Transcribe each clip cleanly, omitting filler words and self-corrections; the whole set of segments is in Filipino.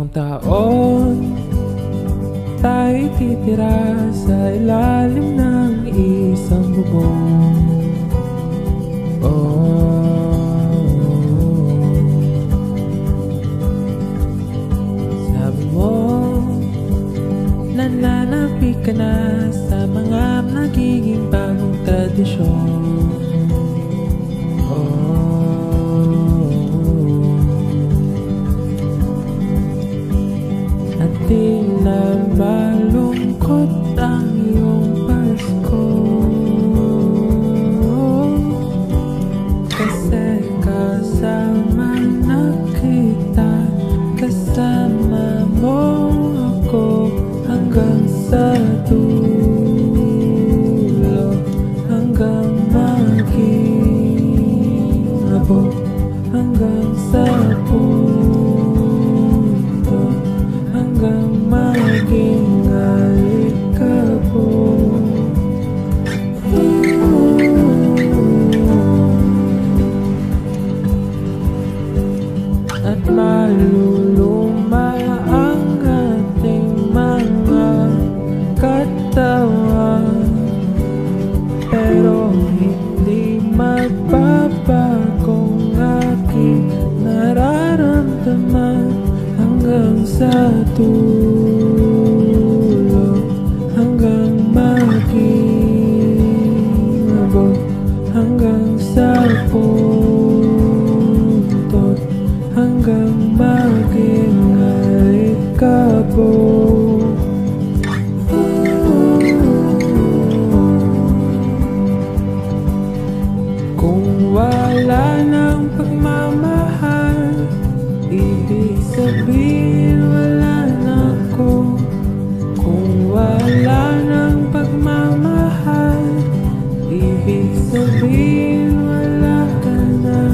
Ngayong taon tayo'y titira sa ilalim ng isang bubong. Sabi mo, nananapi ka na sa mga nagiging bagong tradisyon. At di na malungkot ang iyong Pasko, kasi kasama na kita, kasama mo ako hanggang sa dulo, hanggang maging abot, hanggang sa punto, hanggang maging alikabok. At maluluma ang ating mga katawan, pero hindi magbabago ang aking nararamdaman hanggang sa dulo, hanggang maging abot, hanggang sa punto, hanggang maging alikabok. Kung wala ng pagmamahal, ibig sabihin wala na ako. Kung wala ng pagmamahal, ibig sabihin wala ka na.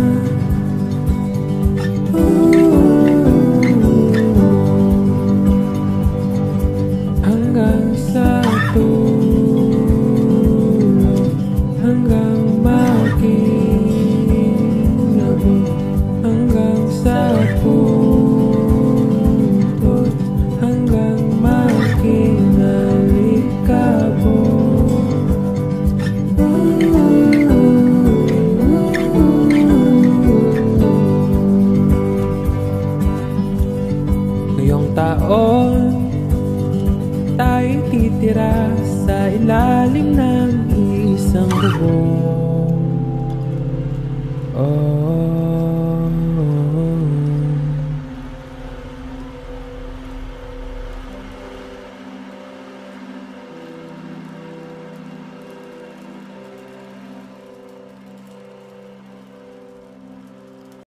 Hanggang sa dulo, hanggang maging abot, hanggang sa punto, hanggang maging alikabok. Ngayong taon tayo'y titira sa ilalim ng isang bubong.